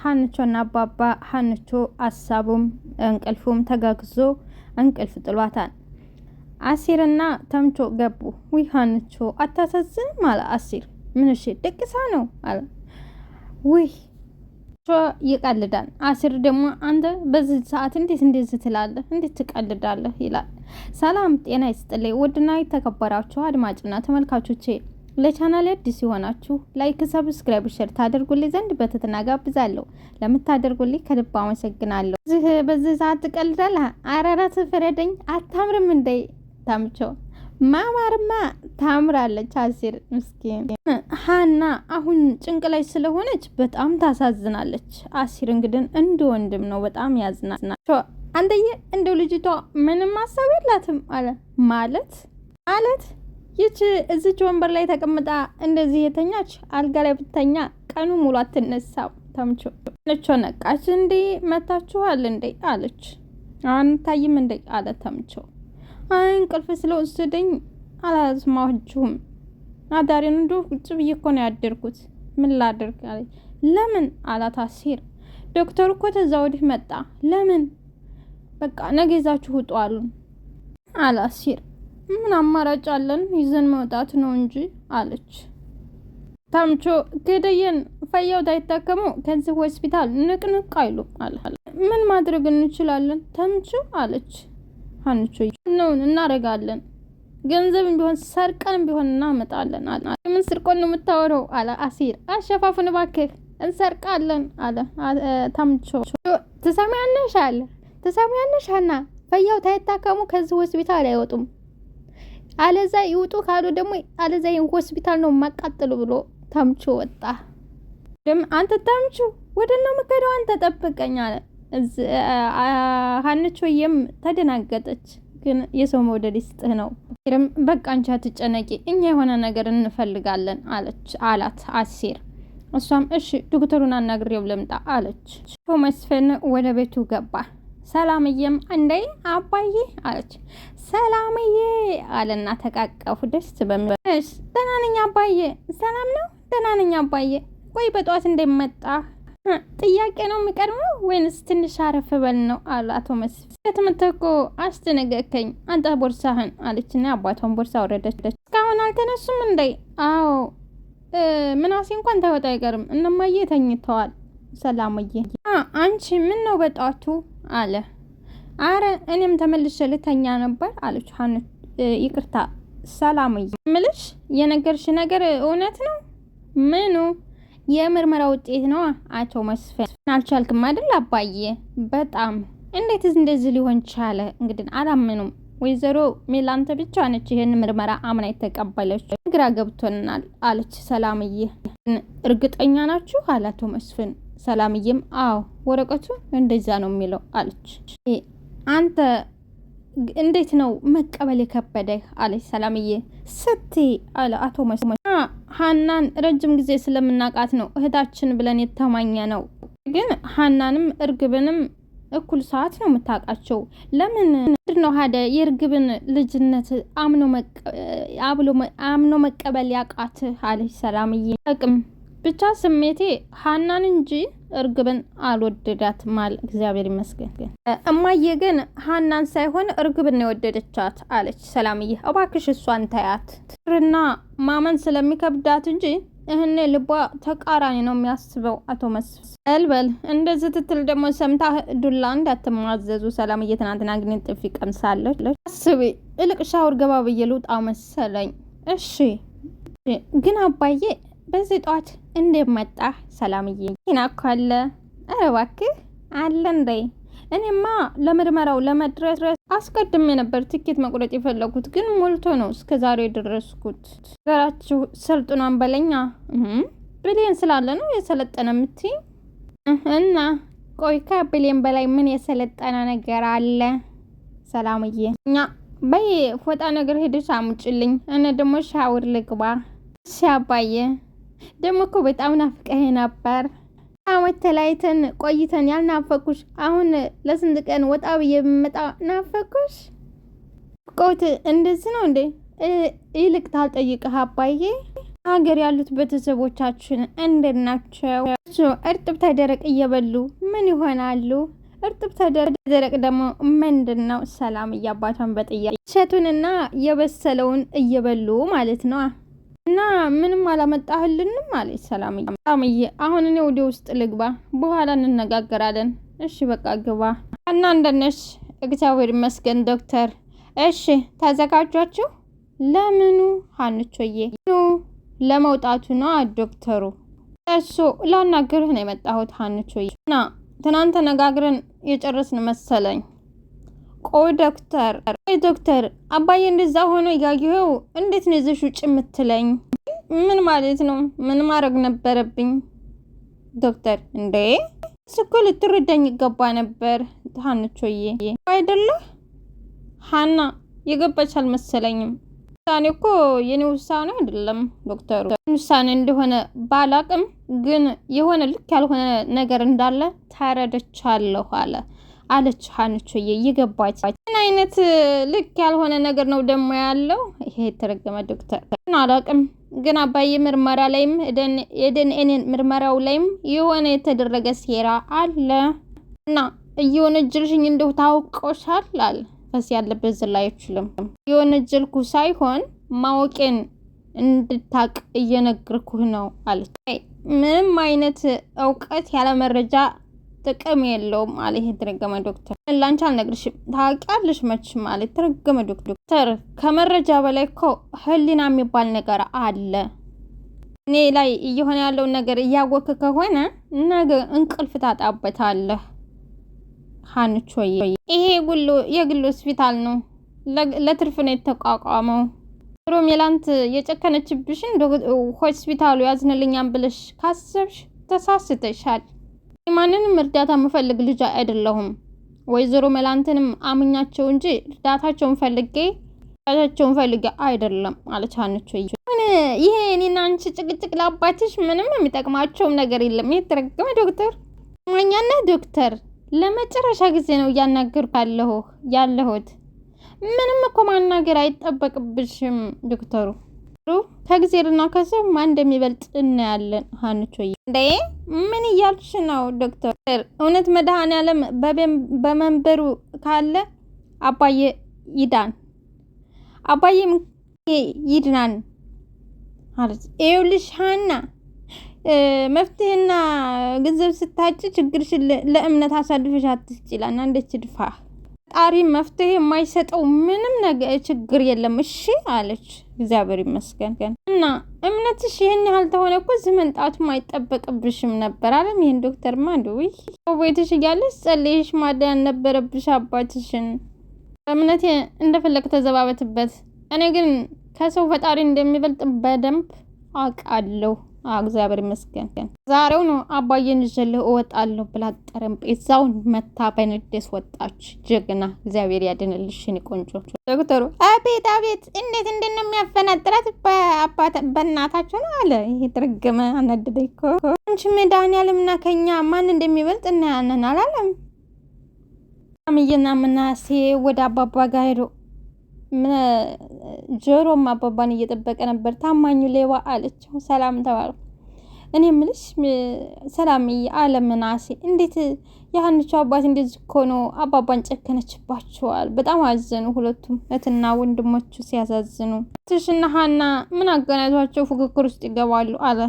ሀንቾና አባባ ሀንቾ ሀሳቡም እንቅልፉም ተጋግዞ እንቅልፍ ጥሏታል። አሲርና ተምቾ ገቡ። ውይ ሀንቾ አታሳዝንም አለ አሲር። ምን እሺ ደቅሳ ነው አለ። ውይ ይቀልዳል። አሲር ደግሞ አንተ በዚህ ሰዓት እንዴት እንደዚህ ትላለህ? እንዴት ትቀልዳለህ? ይላል። ሰላም ጤና ይስጥልኝ ውድና የተከበራችሁ አድማጭና ተመልካቾቼ ለቻናሌ አዲስ የሆናችሁ ላይክ፣ ሰብስክራይብ፣ ሼር ታደርጉልኝ ዘንድ በትህትና ጋብዛለሁ። ለምታደርጉልኝ ከልብ አመሰግናለሁ። በዚህ ሰዓት ትቀልዳለህ? አራራት ፍረደኝ። አታምርም እንዴ? ታምቾ ማማርማ ታምራለች። አሲር ምስኪን ሀና አሁን ጭንቅ ላይ ስለሆነች በጣም ታሳዝናለች። አሲር እንግዲህ እንደ ወንድም ነው፣ በጣም ያዝናል። አንደየ እንደው ልጅቷ ምንም ማሰብ የላትም አለ። ማለት ይች እዚች ወንበር ላይ ተቀምጣ እንደዚህ የተኛች አልጋ ላይ ብተኛ ቀኑ ሙሉ አትነሳም። ተምቾ ነቃች። እንዴ መታችኋል እንዴ አለች። አንታይም እንዴ አለ ተምቾ። እንቅልፍ ስለወሰደኝ አላስማችሁም። አዳሪን እንደው ቁጭ ብዬ እኮ ነው ያደርኩት። ምን ላድርግ አለች። ለምን አላት አሲር። ዶክተሩ እኮ ተዛ ወዲህ መጣ። ለምን? በቃ ነገ ይዛችሁ ውጡ አሉን አለ አሲር። ምን አማራጭ አለን? ይዘን መውጣት ነው እንጂ አለች። ታምቾ ገደየን ፈያው ታይታከሙ ከዚህ ሆስፒታል ንቅንቅ አይሉ አለ። ምን ማድረግ እንችላለን ተምቾ አለች። ሀንቾ ነው እናረጋለን፣ ገንዘብም ቢሆን ሰርቀንም ቢሆን እናመጣለን አለ። ምን ስርቆን ነው የምታወራው አለ አሲር። አሸፋፉን እባክህ እንሰርቃለን አለ ታምቾ። ትሰሚያለሽ አለ። ትሰሚያለሽ ሀና፣ ፈያው ታይታከሙ ከዚህ ሆስፒታል አይወጡም፣ አለዛ ይውጡ ካሉ ደግሞ አለዛ ሆስፒታል ነው ማቃጠሉ ብሎ ታምቾ ወጣ። አንተ ታምቾ ወደና መከደው አንተ ጠብቀኝ አለ። ሀንቾዬም ተደናገጠች። ግን የሰው መውደድ ይስጥህ ነው። በቃ አንቺ አትጨነቂ፣ እኛ የሆነ ነገር እንፈልጋለን አላት አሲር። እሷም እሺ ዶክተሩን አናግሬው ልምጣ አለች። መስፍን ወደ ቤቱ ገባ። ሰላምዬም እንዴ አባዬ አለች። ሰላምዬ አለና ተቃቀፉ ደስ በሚልሽ። ደህና ነኝ አባዬ። ሰላም ነው? ደህና ነኝ አባዬ። ቆይ በጠዋት እንደመጣ ጥያቄ ነው የሚቀርበው ወይንስ ትንሽ አረፍ በል ነው አለ አቶ መስፍን። ከተመተኮ አስደነገከኝ አንተ ቦርሳህን አለችና አባቷን ቦርሳ ወረደች። እስካሁን አልተነሱም እንዴ? አዎ ምናሴ እንኳን ታወጣ አይቀርም፣ እነማዬ ተኝተዋል። ሰላምዬ አንቺ ምን ነው በጧቱ አለ። አረ እኔም ተመልሼ ልተኛ ነበር አለች። ይቅርታ ሰላምዬ፣ ምልሽ የነገርሽ ነገር እውነት ነው? ምኑ? የምርመራ ውጤት ነው አቶ መስፍን። አልቻልክም አይደል አባዬ? በጣም እንዴት እንደዚህ ሊሆን ቻለ? እንግዲህ አላምኑም። ወይዘሮ ሜላንተ ብቻ ነች ይሄን ምርመራ አምና የተቀበለች። ግራ ገብቶናል አለች ሰላምዬ። እርግጠኛ ናችሁ አለ አቶ መስፍን። ሰላምዬም አዎ ወረቀቱ እንደዛ ነው የሚለው አለች። አንተ እንዴት ነው መቀበል የከበደህ አለች ሰላምዬ። ስትይ አለ አቶ መስፍን። ሀናን ረጅም ጊዜ ስለምናቃት ነው እህታችን ብለን የተማኘ ነው። ግን ሀናንም እርግብንም እኩል ሰዓት ነው የምታውቃቸው። ለምን ነው ሀደ የእርግብን ልጅነት አምኖ መቀበል ያቃት አለች ሰላምዬ። ጥቅም ብቻ ስሜቴ ሀናን እንጂ እርግብን አልወደዳት ማል እግዚአብሔር ይመስገን። እማዬ ግን ሀናን ሳይሆን እርግብን የወደደቻት አለች ሰላምዬ። እባክሽ እሷን ታያት እና ማመን ስለሚከብዳት እንጂ እህኔ ልቧ ተቃራኒ ነው የሚያስበው አቶ መስፍን። እልበል እንደዚህ ትትል ደግሞ ሰምታ ዱላ እንዳትማዘዙ። ሰላምዬ ትናንትና ግን ጥፊ ቀምሳለች። አስቢ እልቅ ሻውር ገባ ብዬ ልውጣ መሰለኝ። እሺ ግን አባዬ በዚህ ጠዋት እንደመጣ ሰላምዬ ይናካለ። ኧረ እባክህ አለ እንዴ? እኔማ ለምርመራው ለመድረስ አስቀድሜ ነበር ትኬት መቁረጥ የፈለኩት፣ ግን ሞልቶ ነው እስከዛሬ የደረስኩት። ሀገራችሁ ሰልጥኗን በለኛ። ብሌን ስላለ ነው የሰለጠነ የምትይ? እና ቆይ ከብሌን በላይ ምን የሰለጠነ ነገር አለ? ሰላምዬ እኛ በይ ፎጣ ነገር ሄደሽ አሙጭልኝ፣ እኔ ደግሞ ሻውር ልግባ። እሺ አባዬ። ደግሞ እኮ በጣም ናፍቀህ ነበር። አመት ተለያይተን ቆይተን ያልናፈኩሽ አሁን ለስንት ቀን ወጣ ብዬ ብመጣ ናፈኩሽ? ቆት እንደዚህ ነው እንዴ? ይልቅ ታልጠይቅህ አባዬ፣ ሀገር ያሉት ቤተሰቦቻችን እንዴት ናቸው? እርጥብ ተደረቅ እየበሉ ምን ይሆናሉ? እርጥብ ተደረቅ ደግሞ ምንድነው? ሰላም እያባቷን በጥያቄ እሸቱንና የበሰለውን እየበሉ ማለት ነው። እና ምንም አላመጣህልንም ማለት ሰላምዬ፣ አሁን እኔ ወደ ውስጥ ልግባ፣ በኋላ እንነጋገራለን። እሺ በቃ ግባ። እና እንደነሽ? እግዚአብሔር ይመስገን ዶክተር። እሺ ተዘጋጃችሁ? ለምኑ? ሀንቾዬ ለመውጣቱ ነው ዶክተሩ። እሱ ላናግርህ ነው የመጣሁት ሀንቾዬ። እና ትናንት ተነጋግረን የጨረስን መሰለኝ። ቆይ ዶክተር አባዬ እንደዛ ሆኖ እያየኸው እንዴት ነው ይዘሽ ውጭ የምትለኝ? ምን ማለት ነው? ምን ማድረግ ነበረብኝ ዶክተር? እንዴ ስኮ ልትረዳኝ ይገባ ነበር ሀንቾዬ። አይደለ ሀና የገባች አልመሰለኝም። ውሳኔ እኮ የኔ ውሳኔ አይደለም ዶክተሩ። ውሳኔ እንደሆነ ባላቅም ግን የሆነ ልክ ያልሆነ ነገር እንዳለ ተረድቻለሁ አለች ሀንቾዬ። እየገባች ምን አይነት ልክ ያልሆነ ነገር ነው ደግሞ ያለው? ይሄ የተረገመ ዶክተር አላቅም። ግን አባዬ ምርመራ ላይም የደንኤን ምርመራው ላይም የሆነ የተደረገ ሴራ አለ እና እየወነጀልሽኝ እንደው ታውቆሻል አለ። ፈስ ያለበት ዝላይ አይችልም። የወነጀልኩ ሳይሆን ማወቄን እንድታቅ እየነገርኩህ ነው አለች። ምንም አይነት እውቀት ያለ መረጃ ጥቅም የለውም አለ ይሄ የተረገመ ዶክተር። ላንቺ አልነግርሽም ታውቂያለሽ መችም አለ የተረገመ ዶክተር። ከመረጃ በላይ እኮ ህሊና የሚባል ነገር አለ። እኔ ላይ እየሆነ ያለውን ነገር እያወክ ከሆነ ነገ እንቅልፍ ታጣበታለህ ሀንቾዬ። ይሄ የግል ሆስፒታል ነው፣ ለትርፍ ነው የተቋቋመው። ሜላንት የጨከነችብሽን ሆስፒታሉ ያዝንልኛም ብለሽ ካሰብሽ ተሳስተሻል። ማንንም እርዳታ የምፈልግ ልጅ አይደለሁም። ወይዘሮ ሜላንትንም አምኛቸው እንጂ እርዳታቸውን ፈልጌ አይደለም አለች ሀንቾዬ። ይሄ እኔና አንቺ ጭቅጭቅ ለአባትሽ ምንም የሚጠቅማቸውም ነገር የለም። የተረገመ ዶክተር ማኛና ዶክተር ለመጨረሻ ጊዜ ነው እያናገርኩ ያለሁት። ምንም እኮ ማናገር አይጠበቅብሽም ዶክተሩ። ከጊዜና ከሰው ማን እንደሚበልጥ እናያለን ሀንቾዬ። እንዴ ምን እያልሽ ነው ዶክተር? እውነት መድኃኔዓለም በመንበሩ ካለ አባዬ ይድናን አለች። ይኸውልሽ ሀና፣ መፍትሄና ገንዘብ ስታጭ ችግርሽን ለእምነት አሳልፈሽ አትስጪላና እንደች ድፋ ጣሪ መፍትሄ የማይሰጠው ምንም ነገር ችግር የለም። እሺ አለች። እግዚአብሔር ይመስገን። እና እምነትሽ ይሄን ያህል ተሆነ እኮ እዚህ መምጣቱም አይጠበቅብሽም ነበር አለም። ይሄን ዶክተር ማንዱይ ቤትሽ እያለሽ ጸልይሽ ማዳን ነበረብሽ አባትሽን። እምነቴ እንደፈለግ ተዘባበትበት። እኔ ግን ከሰው ፈጣሪ እንደሚበልጥ በደንብ አውቃለሁ። እግዚአብሔር ይመስገን። ዛሬው ነው አባዬን ይዤልህ እወጣለሁ ብላ ጠረጴዛውን መታ በንዴት ወጣች። ጀግና፣ እግዚአብሔር ያድንልሽ የኔ ቆንጆ። ዶክተሩ አቤት እንዴት እንደሚያፈናጥራት በእናታችሁ ነው አለ። ይሄ ተረገመ አናደደኝ እኮ። አንቺ መድኃኔዓለምና ከኛ ማን እንደሚበልጥ እናያለን አላለም? አምየና ምናሴ ወደ አባባ ጋር ሄዶ ጆሮም አባባን እየጠበቀ ነበር። ታማኙ ሌባ አለችው። ሰላም ተባሉ። እኔ ምልሽ ሰላምዬ አለ ምናሴ፣ እንዴት የሀንቾ አባት እንደዚህ እኮ ነው አባባን ጨከነችባቸዋል። በጣም አዘኑ ሁለቱም እህትና ወንድሞቹ ሲያሳዝኑ። ትሽና ሀና ምን አገናኝቷቸው ፉክክር ውስጥ ይገባሉ አለ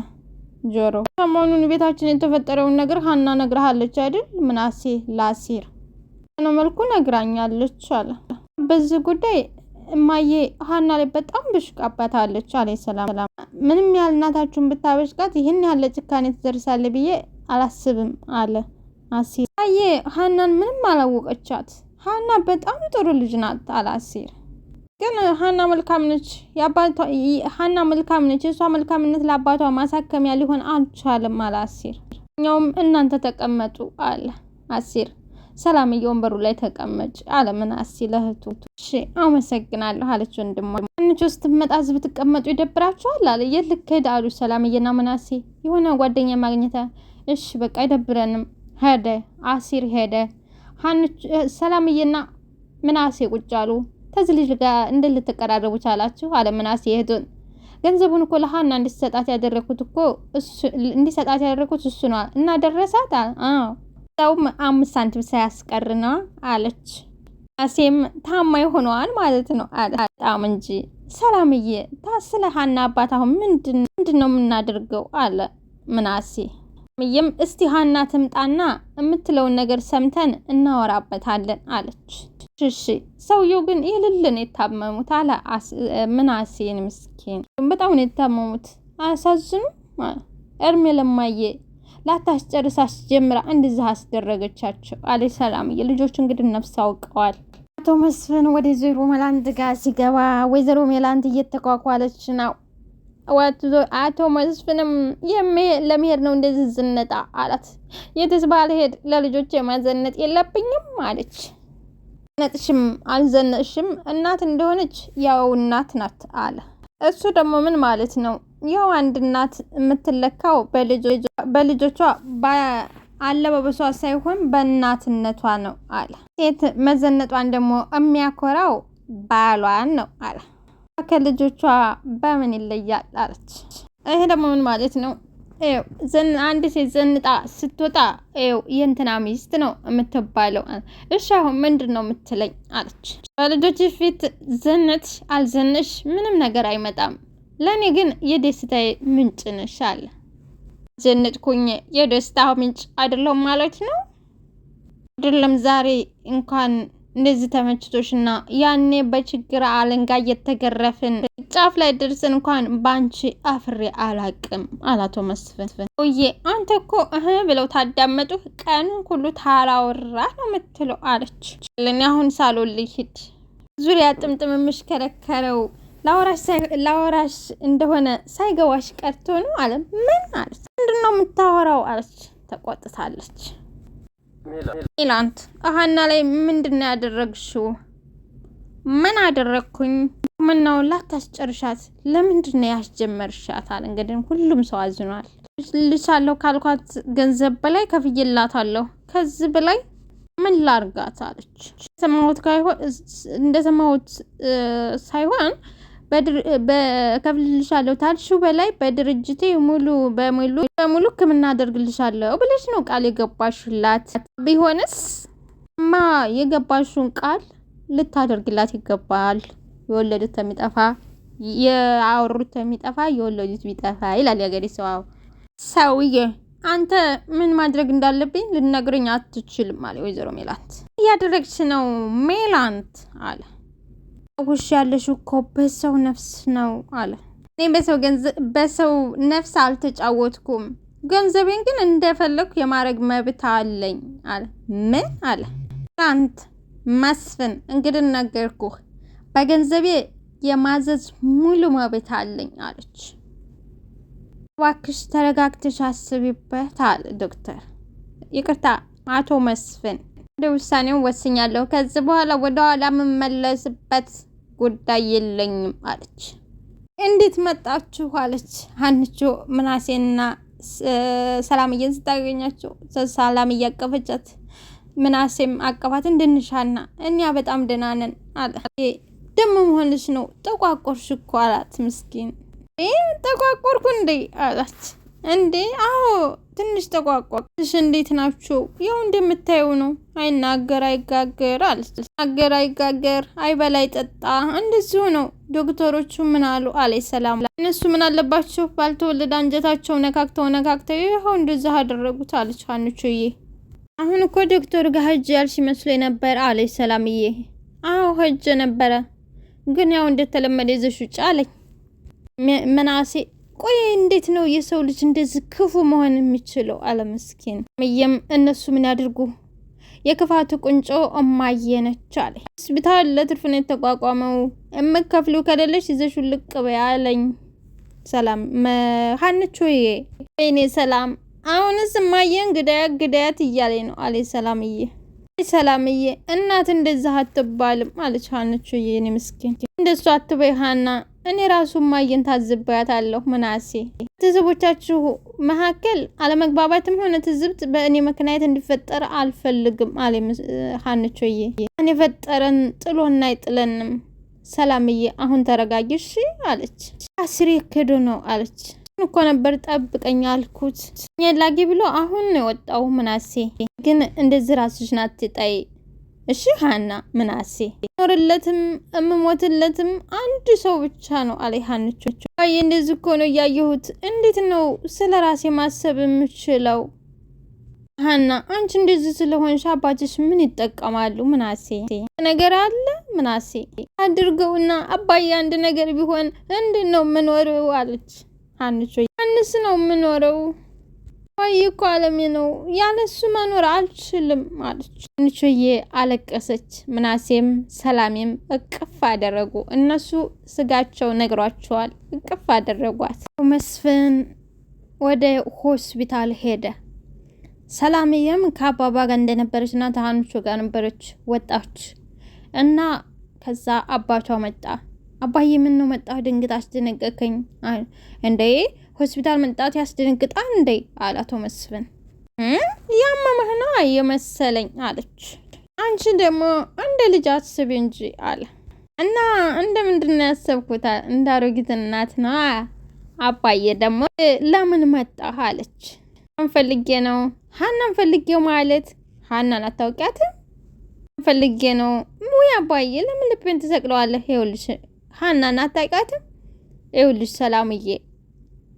ጆሮ። ሰሞኑን ቤታችን የተፈጠረውን ነገር ሀና ነግረሃለች አይደል? ምናሴ ላሲር ነው መልኩ ነግራኛለች አለ። በዚህ ጉዳይ እማዬ ሀና ላይ በጣም ብሽቃባታለች አለ ሰላም። ምንም ያህል እናታችሁን ብታበሽቃት ይህን ያህል ጭካኔ ትደርሳለች ብዬ አላስብም አለ አሲር። አየ ሀናን ምንም አላወቀቻት። ሀና በጣም ጥሩ ልጅ ናት አለ አሲር። ግን ሀና መልካም ነች። የእሷ መልካምነት ለአባቷ ማሳከሚያ ሊሆን አልቻለም አለ አሲር። እኛውም እናንተ ተቀመጡ አለ አሲር። ሰላምዬ ወንበሩ ላይ ተቀመጭ አለ ምናሴ ለእህቱ። እሺ አመሰግናለሁ አለች ወንድሟ። አንቺ ውስጥ ስትመጣ እዚህ ብትቀመጡ ይደብራችኋል አለ። የት ልትሄድ አሉ ሰላምዬና ምናሴ። የሆነ ጓደኛ ማግኘት። እሺ በቃ አይደብረንም። ሄደ አሲር ሄደ። ሰላምዬና ምናሴ ቁጭ አሉ። ከዚህ ልጅ ጋር እንዴት ልትቀራረቡ ቻላችሁ አለ ምናሴ እህቱን። ገንዘቡን እኮ ለሀና እንዲሰጣት ያደረኩት እሱ ነው እና ደረሳት። አዎ ሰውም 5 ሳንቲም ሳያስቀር ነው አለች። አሴም ታማኝ ሆነዋል ማለት ነው አለ። በጣም እንጂ ሰላምዬ ታስለ ሀና አባት አሁን ምንድነው የምናደርገው አለ ምናሴ። ምየም እስቲ ሀና ትምጣና የምትለውን ነገር ሰምተን እናወራበታለን አለች። እሺ ሰውየው ግን ይልልን የታመሙት አለ ምናሴን። ምስኪን በጣም ነው የታመሙት። አያሳዝኑ እርሜ ለማየ ላታስጨርሳስ ጀምራ እንደዚህ አስደረገቻቸው አለ ሰላምዬ። ልጆቹ እንግዲህ ነፍስ አውቀዋል። አቶ መስፍን ወደ ዞሮ ሜላንድ ጋር ሲገባ ወይዘሮ ሜላንድ እየተኳኳለች ነው። አቶ መስፍንም ለመሄድ ነው እንደዚህ ዝነጣ አላት። የትስ ባልሄድ ለልጆች የማዘነጥ የለብኝም አለች። ነጥሽም አልዘነሽም እናት እንደሆነች ያው እናት ናት አለ። እሱ ደግሞ ምን ማለት ነው? ያው አንድ እናት የምትለካው በልጆቿ አለባበሷ ሳይሆን በእናትነቷ ነው አለ። ሴት መዘነጧን ደግሞ የሚያኮራው ባሏን ነው አለ። ከልጆቿ በምን ይለያል አለች። ይሄ ደግሞ ምን ማለት ነው? አንድ ሴት ዘንጣ ስትወጣ የእንትና ሚስት ነው የምትባለው። እሺ አሁን ምንድን ነው የምትለኝ አለች። በልጆች ፊት ዘነትሽ አልዘነሽ ምንም ነገር አይመጣም። ለእኔ ግን የደስታዬ ምንጭ ነሽ አለ። ዘነጥኩኝ የደስታ ምንጭ አይደለም ማለት ነው? አይደለም ዛሬ እንኳን እንደዚህ ተመችቶሽና ያኔ በችግር አለንጋ እየተገረፍን ጫፍ ላይ ደርሰን እንኳን ባንቺ አፍሬ አላቅም አላቶ መስፍን። ኦዬ አንተ እኮ ብለው ታዳመጡ ቀኑን ሁሉ ታላወራ ነው የምትለው አለች። ለኔ አሁን ሳሎን ልሂድ ዙሪያ ጥምጥም የምሽከረከረው ላወራሽ እንደሆነ ሳይገባሽ ቀርቶ ነው አለ። ምን አለች? ምንድነው የምታወራው አለች። ተቆጥታለች። ሜላንት ሀና ላይ ምንድነው ያደረግሽው? ምን አደረግኩኝ? ምነው ላታስጨርሻት ለምንድነው ያስጀመርሻት አለ። እንግዲህ ሁሉም ሰው አዝኗል። ልሻለሁ ካልኳት ገንዘብ በላይ ከፍዬላታለሁ። ከዚህ በላይ ምን ላርጋት አለች። እንደሰማሁት ሳይሆን በከፍልልሻለሁ ታልሽው በላይ በድርጅቴ ሙሉ ሕክምና አደርግልሻለሁ ብለሽ ነው ቃል የገባሽላት። ቢሆንስ ማ የገባሽውን ቃል ልታደርግላት ይገባል። የወለዱት የሚጠፋ የአወሩት የሚጠፋ የወለዱት ቢጠፋ ይላል ያገሬ ሰው። ሰውዬ አንተ ምን ማድረግ እንዳለብኝ ልነግረኝ አትችልም አለ ወይዘሮ ሜላንት። እያደረግሽ ነው ሜላንት አለ። ውሽ ያለሽ እኮ በሰው ነፍስ ነው አለ። እኔ በሰው ነፍስ አልተጫወትኩም። ገንዘቤን ግን እንደፈለኩ የማድረግ መብት አለኝ አለ። ምን አለ? አንተ መስፍን እንግዲህ ነገርኩህ፣ በገንዘቤ የማዘዝ ሙሉ መብት አለኝ አለች። እባክሽ ተረጋግተሽ አስቢበት አለ ዶክተር። ይቅርታ አቶ መስፍን ወደ ውሳኔው ወስኛለሁ። ከዚህ በኋላ ወደ ኋላ የምመለስበት ጉዳይ የለኝም አለች። እንዴት መጣችሁ አለች ሀንቾ ምናሴና ሰላምዬን ስታገኛቸው። ሰላም እያቀፈቻት ምናሴም አቀፋት። እንድንሻና እኛ በጣም ደህና ነን አለ። ደሞ መሆንሽ ነው ጠቋቆርሽ እኮ አላት። ምስኪን ጠቋቆርኩ እንዴ አላት። እንዴ አዎ ትንሽ ተቋቋምሽ። እንዴት ናችሁ? ይኸው እንደምታየው ነው። አይናገር አይጋገር አለች። ናገር አይጋገር አይበላ አይጠጣ እንደዚሁ ነው። ዶክተሮቹ ምን አሉ አለች ሰላም። እነሱ ምን አለባቸው? ባልተወለደ አንጀታቸው ነካክተው ይኸው እንደዛ አደረጉት አለች ሀንቾዬ። አሁን እኮ ዶክተሩ ጋር ሂጅ ያልሽ መስሎኝ ነበር አለች ሰላምዬ። አዎ ሂጅ ነበረ፣ ግን ያው እንደተለመደ ይዘሽ ውጭ አለኝ ምናሴ። ቆይ እንዴት ነው የሰው ልጅ እንደዚህ ክፉ መሆን የሚችለው? አለመስኪን ምየም እነሱ ምን ያድርጉ? የክፋቱ ቁንጮ እማዬ ነች አለ። ሆስፒታል ለትርፍ ነው የተቋቋመው። እምከፍሉ ከሌለሽ ይዘሽ ልቅ በይ አለኝ ሰላም። ሀንቾዬ ወይኔ ሰላም፣ አሁንስ እማዬን ግዳያት እያለኝ ነው አለ ሰላምዬ። ሰላምዬ እናት እንደዛ አትባልም አለች ሀንቾዬ። እኔ ምስኪን እንደሱ አትበይ ሀና፣ እኔ ራሱ ማየን ታዝባያታለሁ ምናሴ። ትዝቦቻችሁ መካከል አለመግባባትም ሆነ ትዝብት በእኔ ምክንያት እንዲፈጠር አልፈልግም አለ ሀንቾዬ። እኔ ፈጠረን ጥሎና አይጥለንም። ሰላምዬ አሁን ተረጋጊሽ አለች። አሲር ክዶ ነው አለች። እኮ ነበር ጠብቀኝ አልኩት የላጊ ብሎ አሁን ነው የወጣው። ምናሴ ግን እንደዚህ ራስሽን አትጣይ እሺ ሀና። ምናሴ ኖርለትም እምሞትለትም አንድ ሰው ብቻ ነው አለ ሀንቾ። አይ እንደዚህ እኮ ነው ያየሁት። እንዴት ነው ስለ ራሴ ማሰብ የምችለው? ሀና አንቺ እንደዚህ ስለሆንሽ አባትሽ ምን ይጠቀማሉ? ምናሴ ነገር አለ ምናሴ አድርገውና አባዬ አንድ ነገር ቢሆን እንዴት ነው የምኖረው አለች ሀንቾ። አንስ ነው የምኖረው ወይ እኮ አለሜ ነው ያለሱ መኖር አልችልም አለች ሀንቾዬ አለቀሰች። ምናሴም ሰላሜም እቅፍ አደረጉ። እነሱ ስጋቸው ነግሯቸዋል። እቅፍ አደረጓት። መስፍን ወደ ሆስፒታል ሄደ። ሰላምዬም ከአባባ ጋር እንደነበረች እና ከሀንቾ ጋር ነበረች። ወጣች እና ከዛ አባቷ መጣ። አባዬ ምን ነው መጣ? ድንግጥ አስደነገከኝ። እንዴ ሆስፒታል መምጣት ያስደነግጣል እንዴ አላቶ መስፍን። ያመመህ ነው የመሰለኝ አለች። አንቺ ደግሞ እንደ ልጅ አስቢ እንጂ አለ። እና እንደ ምንድን ነው ያሰብኩት? እንዳሮጊት እናት ነው። አባዬ ደግሞ ለምን መጣህ አለች። ፈልጌ ነው ሀናን ፈልጌው ማለት ሀናን አታውቂያትም? ፈልጌ ነው። ሙይ አባዬ ለምን ልብን ትሰቅለዋለህ? ይኸውልሽ ሀናን አታውቂያትም? ይኸውልሽ ሰላምዬ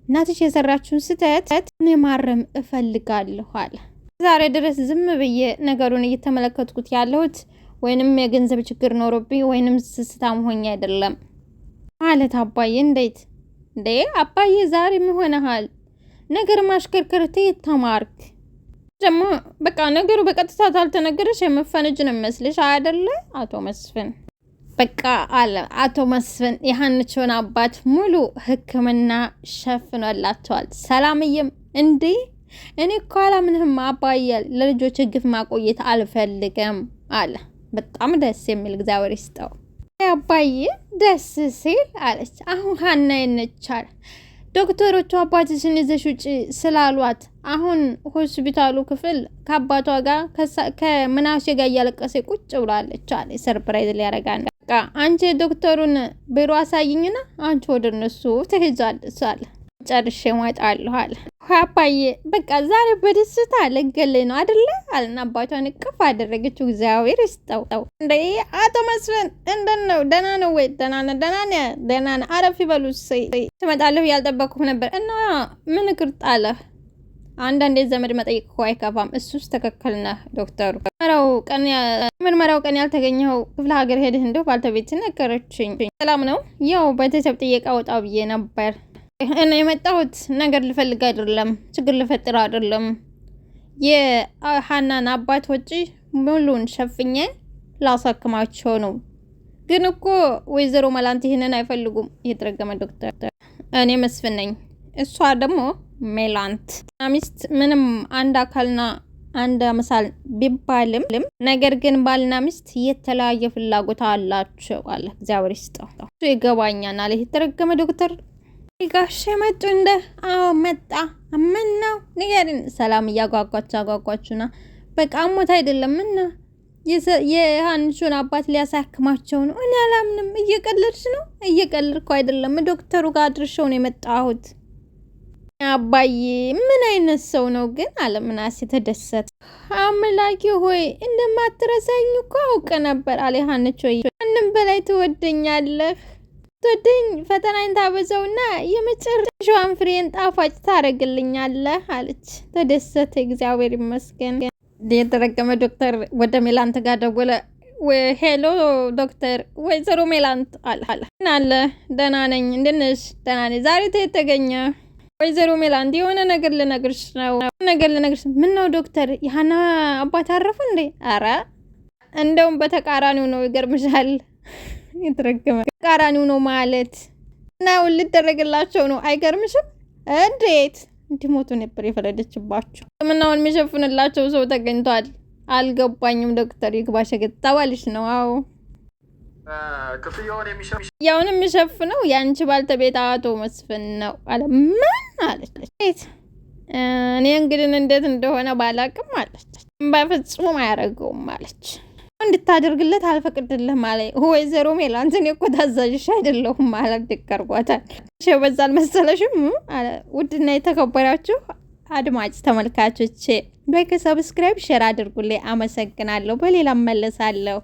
እናትሽ የሰራችውን ስህተት እኔ ማረም እፈልጋለሁ አለ። ዛሬ ድረስ ዝም ብዬ ነገሩን እየተመለከትኩት ያለሁት ወይንም የገንዘብ ችግር ኖሮብኝ ወይንም ስስታም ሆኜ አይደለም ማለት አባዬ። እንዴት እንዴ አባዬ ዛሬ ምን ሆነሃል? ነገር ማሽከርከር ተማርክ ደግሞ በቃ ነገሩ በቀጥታ ታልተነገረሽ የመፈነጅ ነው መስልሽ አይደለ? አቶ መስፍን በቃ አለ አቶ መስፍን የሀንቾን አባት ሙሉ ሕክምና ሸፍኖላቸዋል። ሰላምዬም እንዴ እኔ እኮ አላምንህም አባዬ፣ ለልጆች ግፍ ማቆየት አልፈልግም አለ። በጣም ደስ የሚል እግዚአብሔር ይስጠው አባዬ ደስ ሲል አለች። አሁን ሀና ይነቻል ዶክተሮቹ አባትሽን ይዘሽ ውጪ ስላሏት አሁን ሆስፒታሉ ክፍል ከአባቷ ጋር ከምናሴ ጋር እያለቀሰ ቁጭ ብላለች አለ። ሰርፕራይዝ ሊያረጋን በቃ አንቺ ዶክተሩን ቢሮ አሳይኝና አንቺ ወደ እነሱ ትሄጃለሽ አለ። ጨርሼ እመጣለሁ አለ። አባዬ በቃ ዛሬ በደስታ ለገለኝ ነው አይደለ አለና አባቷን እቅፍ አደረገችው። እግዚአብሔር ይስጠው እንዴ አቶ መስፍን እንደት ነው? ደህና ነው ወይ? ደህና ነህ? አረፍ ይበሉ። ትመጣለህ ያልጠበቅኩህ ነበር እና ምን ቅርጣለህ? አንዳንዴ ዘመድ መጠየቅ እኮ አይከፋም። እሱስ ትክክል ነህ ዶክተሩ። ምርመራው ቀን ያልተገኘው ክፍለ ሀገር ሄድህ እንደው ባልተቤት ነገረችኝ። ሰላም ነው? ያው ቤተሰብ ጥየቃ ወጣ ብዬ ነበር። እኔ የመጣሁት ነገር ልፈልግ አይደለም፣ ችግር ልፈጥር አይደለም። የሀናን አባት ወጪ ሙሉን ሸፍኜ ላሳክማቸው ነው። ግን እኮ ወይዘሮ መላንት ይህንን አይፈልጉም። የተረገመ ዶክተር። እኔ መስፍን ነኝ፣ እሷ ደግሞ ሜላንት። ሚስት ምንም አንድ አካልና አንድ አምሳል ቢባልም ነገር ግን ባልና ሚስት የተለያየ ፍላጎት አላቸው አለ። እግዚአብሔር ይስጠው። እሱ ይገባኛል አለ የተረገመ ዶክተር። ጋሼ መጡ እንደ? አዎ መጣ። ምን ነው ንገሪን። ሰላም እያጓጓችና በቃ ሞት አይደለም እና የሀንቾን አባት ሊያሳክማቸው ነው። እኔ አላምንም። እየቀለድሽ ነው? እየቀለድኩ አይደለም። ዶክተሩ ጋር አድርሸው ነው የመጣሁት። አባዬ ምን አይነት ሰው ነው ግን አለ ምናሴ ተደሰተ። አምላኬ ሆይ እንደማትረሳኝ እኮ አውቅ ነበር አለ ሀንቾ። ማንም በላይ ትወደኛለህ ትወደኝ ፈተናን ታበዛውና የመጨረሻውን ፍሬን ጣፋጭ ታረግልኛለህ አለች። ተደሰተ። እግዚአብሔር ይመስገን። የተረገመ ዶክተር ወደ ሜላንት ጋር ደወለ። ሄሎ ዶክተር፣ ወይዘሮ ሜላንት አለ። አለ ደህና ነኝ። እንዴት ነሽ? ደህና ነኝ። ዛሬ ተገኘ? ወይዘሮ ሜላንት የሆነ ነገር ልነግርሽ ነው። ምን ነው ዶክተር? የሀና አባት አረፉ እንዴ? አረ እንደውም በተቃራኒው ነው። ይገርምሻል። የተረገመ ተቃራኒው ነው ማለት ነው። ልደረግላቸው ነው። አይገርምሽም? እንዴት እንዲሞቱ ነበር የፈረደችባቸው። ምናውን የሚሸፍንላቸው ሰው ተገኝቷል። አልገባኝም ዶክተር። ይግባሽ ገጣባልሽ ነው? አዎ ክፍያውን የሚሸፍነው የአንቺ ባልተቤት አቶ መስፍን ነው አለ። ምን አለች? እኔ እንግዲህ እንዴት እንደሆነ ባላቅም አለች። በፍጹም አያደርገውም አለች። እንድታደርግለት አልፈቅድልህም አለ። ወይዘሮ ሜላት እኔ እኮ ታዛዥሽ አይደለሁም ማለት ድቀርቧታል። በዛ አልመሰለሽም? ውድና የተከበራችሁ አድማጭ ተመልካቾቼ ላይክ፣ ሰብስክራይብ፣ ሼር አድርጉልኝ። አመሰግናለሁ። በሌላ መለሳለሁ።